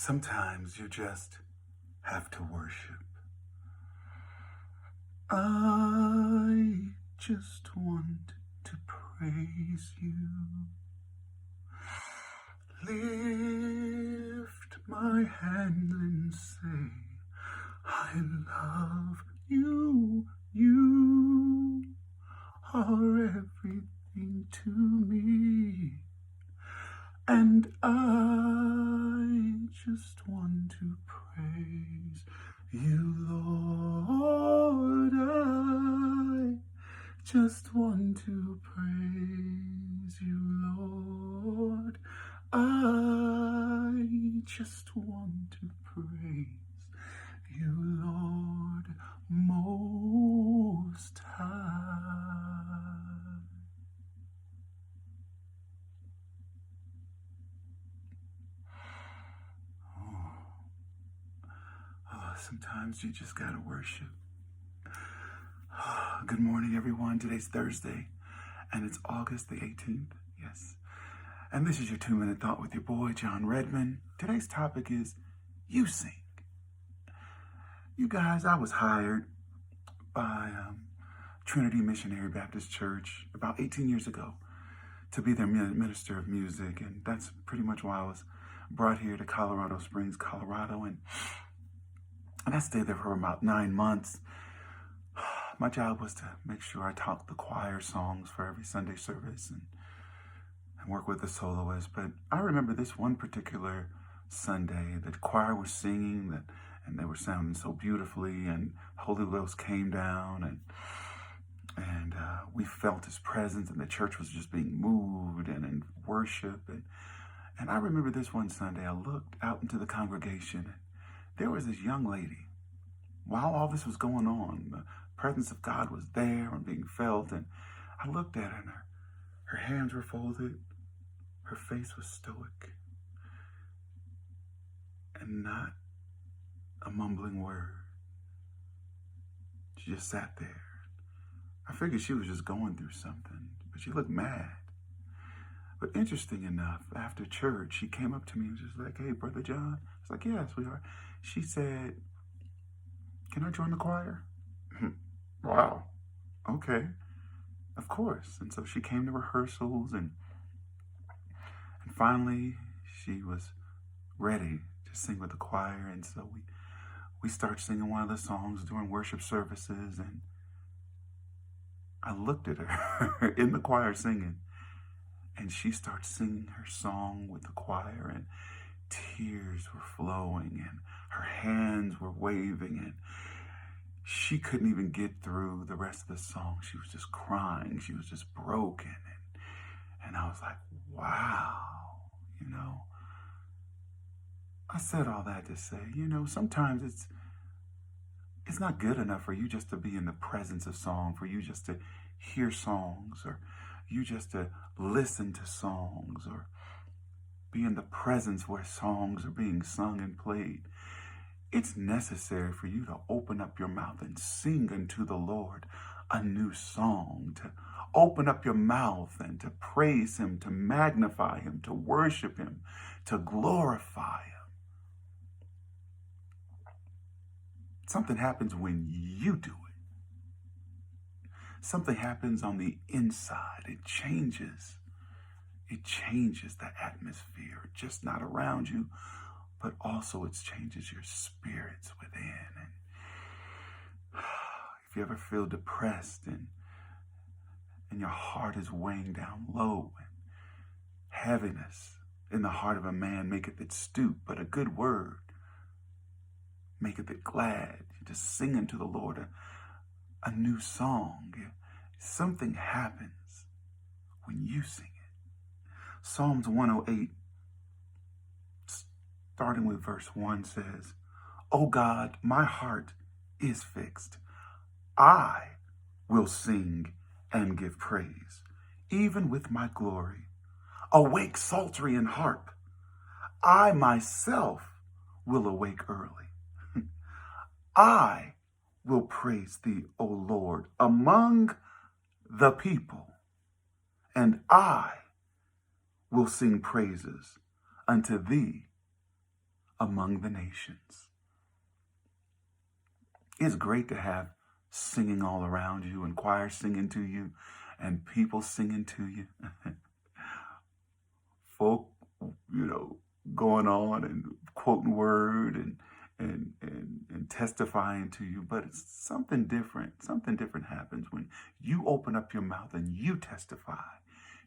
Sometimes you just have to worship. I just want to praise you. Lift my hands and say, I love you. You are everything to me. And I just want to praise you, Lord. I just want to praise you, Lord. I just want to praise you, Lord, Most High. Sometimes you just gotta worship. Good morning, everyone. Today's Thursday, and it's August the 18th. Yes. And this is your 2-minute thought with your boy, John Redmon. Today's topic is you sing. You guys, I was hired by Trinity Missionary Baptist Church about 18 years ago to be their minister of music, and that's pretty much why I was brought here to Colorado Springs, Colorado, and I stayed there for about 9 months. My job was to make sure I taught the choir songs for every Sunday service and work with the soloists. But I remember this one particular Sunday, the choir was singing and they were sounding so beautifully, and Holy Ghost came down and we felt his presence, and the church was just being moved and in worship. And I remember this one Sunday, I looked out into the congregation. There was this young lady. While all this was going on, the presence of God was there and being felt, and I looked at her, and her hands were folded, her face was stoic, and not a mumbling word. She just sat there. I figured she was just going through something, but she looked mad. But interesting enough, after church, she came up to me and was just like, "Hey, Brother John." I was like, "Yeah, sweetheart." She said, "Can I join the choir?" Wow. Okay. Of course. And so she came to rehearsals, and finally she was ready to sing with the choir. And so we started singing one of the songs during worship services, and I looked at her in the choir singing, and she started singing her song with the choir, and tears were flowing, and her hands were waving, and she couldn't even get through the rest of the song. She was just crying. She was just broken. And I was like, wow, I said all that to say, sometimes it's not good enough for you just to be in the presence of song, for you just to hear songs, or you just to listen to songs, or be in the presence where songs are being sung and played. It's necessary for you to open up your mouth and sing unto the Lord a new song, to open up your mouth and to praise him, to magnify him, to worship him, to glorify him. Something happens when you do it. Something happens on the inside. It changes the atmosphere, just not around you, but also it changes your spirits within. And if you ever feel depressed and your heart is weighing down low, and heaviness in the heart of a man maketh it stoop, but a good word maketh it glad. You just sing unto the Lord a new song. Something happens when you sing it. Psalms 108, starting with verse 1, says, "O God, my heart is fixed. I will sing and give praise, even with my glory. Awake psaltery and harp. I myself will awake early. I will praise thee, O Lord, among the people, and I will sing praises unto thee among the nations. It's great to have singing all around you and choirs singing to you and people singing to you. Folk, going on and quoting word and testifying to you. But it's something different. Something different happens when you open up your mouth and you testify.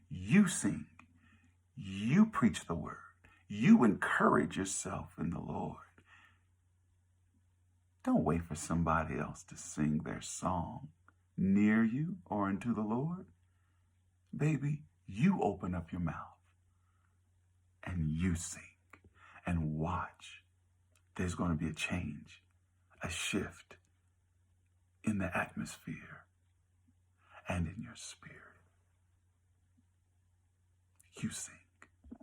You sing. You preach the word. You encourage yourself in the Lord. Don't wait for somebody else to sing their song near you or unto the Lord. Baby, you open up your mouth and you sing and watch. There's going to be a change, a shift in the atmosphere and in your spirit. You sing.